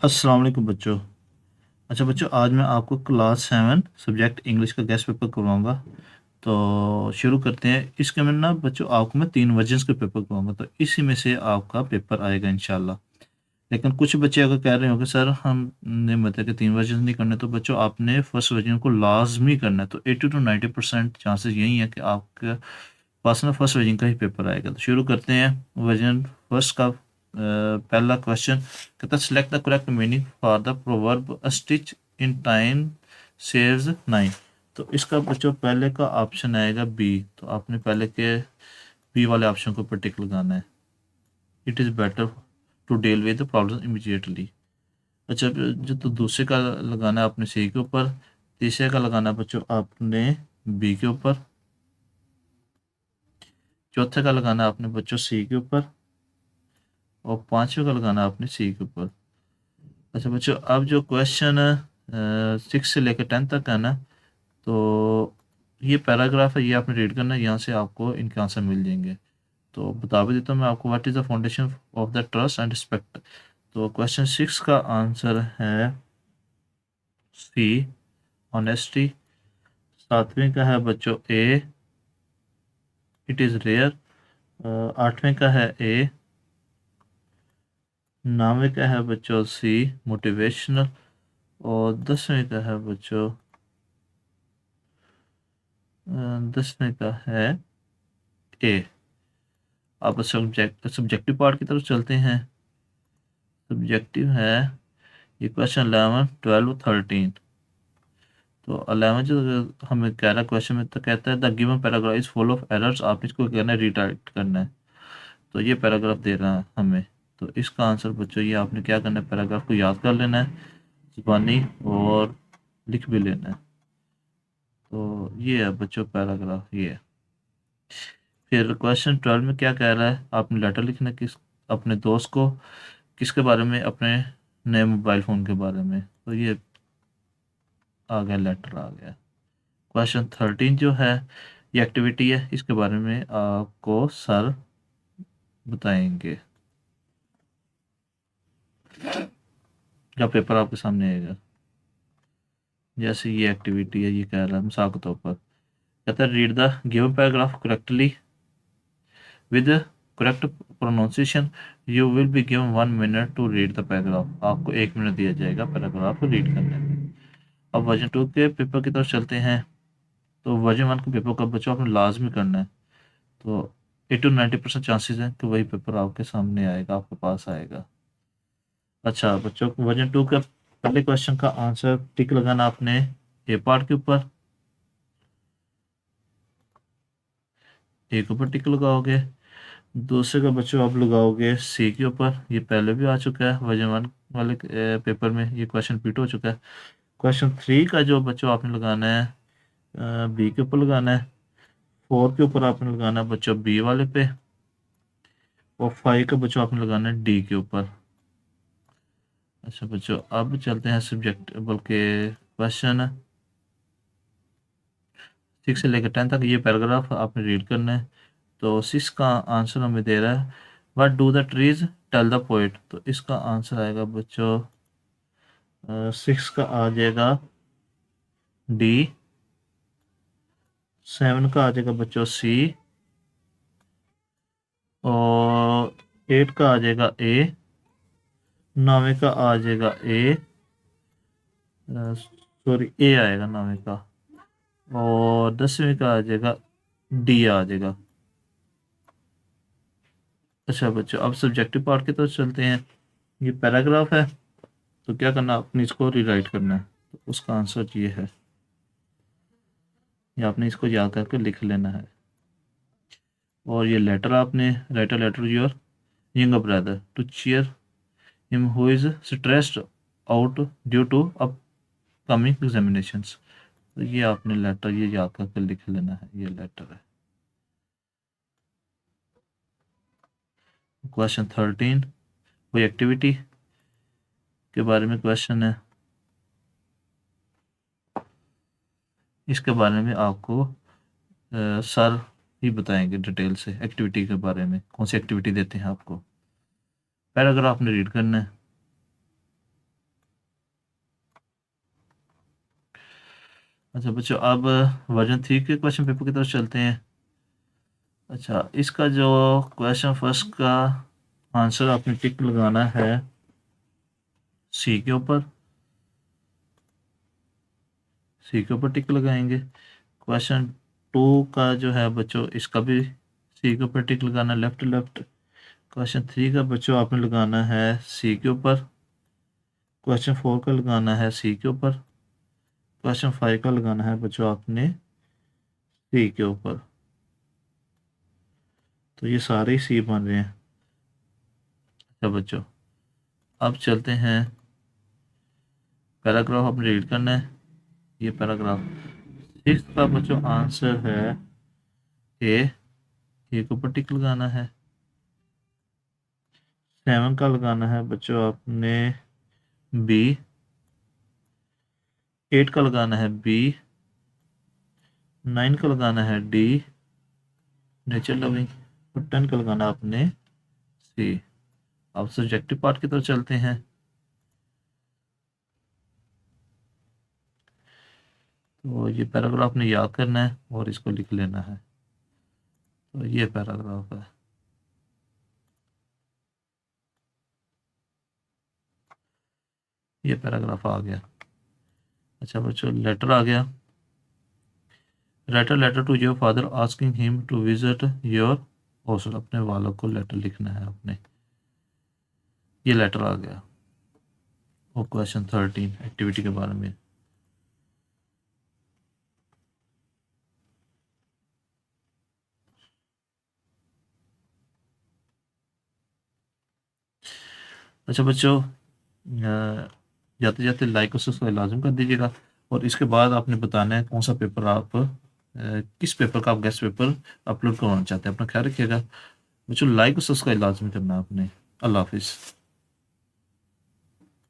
अस्सलाम वालेकुम बच्चों। अच्छा बच्चों, आज मैं आपको क्लास 7 सब्जेक्ट इंग्लिश का गेस्ट पेपर करवाऊंगा। तो शुरू करते हैं। इसके में ना बच्चों आपको मैं 3 वर्जन्स के पेपर करवाऊंगा, तो इसी में से आपका पेपर आएगा इंशाल्लाह। लेकिन कुछ बच्चे अगर कह रहे होंगे सर हमने मतलब कि 3 वर्जन नहीं करने, तो बच्चों आपने फर्स्ट वर्जन को लाजमी करना है। तो 80 to 90% चांसेस यही है कि आपके पास ना फर्स्ट वर्जन का ही पेपर आएगा। तो शुरू करते हैं वर्जन फर्स्ट का। पहला क्वेश्चन कहता है select the correct meaning for the proverb a stitch in time saves 9। तो इसका बच्चों पहले का ऑप्शन आएगा बी। तो आपने पहले के बी वाले ऑप्शन को ऊपर टिक लगाना है। It is better to deal with the problem immediately. अच्छा, जो तो दूसरे का लगाना है आपने सी के ऊपर। तीसरे का लगाना है बच्चों आपने बी के ऊपर। चौथे का लगाना है आपने बच्चों सी के ऊपर। और पांचवे का लगाना है आपने सी के ऊपर। अच्छा बच्चों, अब जो क्वेश्चन 6 से लेकर 10 तक है ना, तो ये पैराग्राफ है, ये आपने रीड करना है। यहाँ से आपको इनके आंसर मिल जाएंगे। तो बता भी देता हूँ मैं आपको, what is the foundation of the trust and respect. तो क्वेश्चन 6 का आंसर है सी, ऑनेस्टी। सातवें का है बच्चों ए, इट इज़ रेयर। आठवें का है ए। नौवें का है बच्चों सी, मोटिवेशनल। और 10वें का है बच्चों 10वें का है ए। अब सब्जेक्टिव पार्ट की तरफ चलते हैं। सब्जेक्टिव है ये क्वेश्चन 11, 12, 13। तो 11 जो हमें कह रहा है क्वेश्चन में, तो कहता है the given paragraph is full of errors. आपने इसको कहना है रीटाइप करना है। तो ये पैराग्राफ दे रहा है हमें। तो इसका आंसर बच्चों ये आपने क्या करना है, पैराग्राफ को याद कर लेना है जुबानी, और लिख भी लेना है। तो ये है बच्चों पैराग्राफ, ये है। फिर क्वेश्चन 12 में क्या कह रहा है, आपने लेटर लिखना है किस अपने दोस्त को, किसके बारे में, अपने नए मोबाइल फ़ोन के बारे में। तो ये आ गया, लेटर आ गया। क्वेश्चन 13 जो है ये एक्टिविटी है, इसके बारे में आपको सर बताएंगे जब पेपर आपके सामने आएगा। जैसे ये एक्टिविटी है, ये कह रहा है मिसाल के तौर पर कहता है read the given paragraph correctly with correct pronunciation. You will be given 1 minute to read the paragraph. आपको 1 मिनट दिया जाएगा पैराग्राफ को रीड करने में। अब वर्जन 2 के पेपर की तरफ चलते हैं। तो वर्जन 1 के पेपर का बच्चों आपने लाजमी करना है। तो 80 to 90% चांसेस हैं कि वही पेपर आपके सामने आएगा, आपके पास आएगा। अच्छा बच्चों, वर्जन 2 का पहले क्वेश्चन का आंसर टिक लगाना आपने ए पार्ट के ऊपर। ए के ऊपर टिक लगाओगे। दूसरे का बच्चों आप लगाओगे सी के ऊपर। ये पहले भी आ चुका है वर्जन 1 वाले पेपर में, ये क्वेश्चन रिपीट हो चुका है। क्वेश्चन 3 का जो बच्चों आपने लगाना है बी के ऊपर लगाना है। 4 के ऊपर आपने लगाना है बच्चों बी वाले पे। और 5 का बच्चों आपने लगाना है डी के ऊपर। अच्छा बच्चों, अब चलते हैं सब्जेक्ट बल्कि क्वेश्चन 6 से लेकर 10 तक। ये पैराग्राफ आपने रीड करना है। तो 6 का आंसर हमें दे रहा है what do the trees tell the poet. तो इसका आंसर आएगा बच्चों 6 का आ जाएगा डी। 7 का आ जाएगा बच्चों सी। और 8 का आ जाएगा ए। 9वें का आ जाएगा ए, सॉरी ए आएगा 9वें का। और 10वें का आ जाएगा डी आ जाएगा। अच्छा बच्चों, अब सब्जेक्टिव पार्ट की तरफ चलते हैं। ये पैराग्राफ है, तो क्या करना, आपने इसको रीराइट करना है। तो उसका आंसर ये है, ये आपने इसको याद करके लिख लेना है। और ये लेटर आपने write a letter your younger brother to cheer him who is stressed out due to upcoming examinations. तो ये आपने लेटर ये याद करके लिख लेना है, ये लेटर है। क्वेश्चन 13 कोई एक्टिविटी के बारे में क्वेश्चन है। इसके बारे में आपको सर ही बताएंगे डिटेल से एक्टिविटी के बारे में, कौन सी एक्टिविटी देते हैं आपको। पैराग्राफ ने रीड करना है। अच्छा बच्चों, अब वर्जन 3 के क्वेश्चन पेपर की तरफ चलते हैं। अच्छा, इसका जो क्वेश्चन फर्स्ट का आंसर आपने टिक लगाना है सी के ऊपर, सी के ऊपर टिक लगाएंगे। क्वेश्चन 2 का जो है बच्चों, इसका भी सी के ऊपर टिक लगाना, लेफ्ट लेफ्ट। क्वेश्चन 3 का बच्चों आपने लगाना है सी के ऊपर। क्वेश्चन 4 का लगाना है सी के ऊपर। क्वेश्चन 5 का लगाना है बच्चों आपने सी के ऊपर। तो ये सारे ही सी बन रहे हैं। अच्छा बच्चों, अब चलते हैं, पैराग्राफ आपने रीड करना है। ये पैराग्राफ 6 का बच्चों आंसर है ए, ए के ऊपर टिक लगाना है। 7 का लगाना है बच्चों आपने बी, 8 का लगाना है बी, 9 का लगाना है डी, नेचर लविंग, और 10 का लगाना आपने सी। अब सब्जेक्टिव पार्ट की तरफ चलते हैं। तो ये पैराग्राफ ने याद करना है और इसको लिख लेना है। तो ये पैराग्राफ है। ये पैराग्राफ आ गया। अच्छा बच्चों, लेटर आ गया। Write a letter to your father asking him to visit your hostel. अपने वालों को लेटर लिखना है अपने। ये लेटर आ गया। और क्वेश्चन 13 एक्टिविटी के बारे में। अच्छा बच्चों, जाते जाते लाइक और सब्सक्राइब लाजम कर दीजिएगा। और इसके बाद आपने बताना है कौन सा पेपर आप किस पेपर का आप गेस्ट पेपर अपलोड करवाना चाहते हैं। अपना ख्याल रखिएगा बच्चों, लाइक और सब्सक्राइब लाजमी करना आपने। अल्लाह हाफिज़।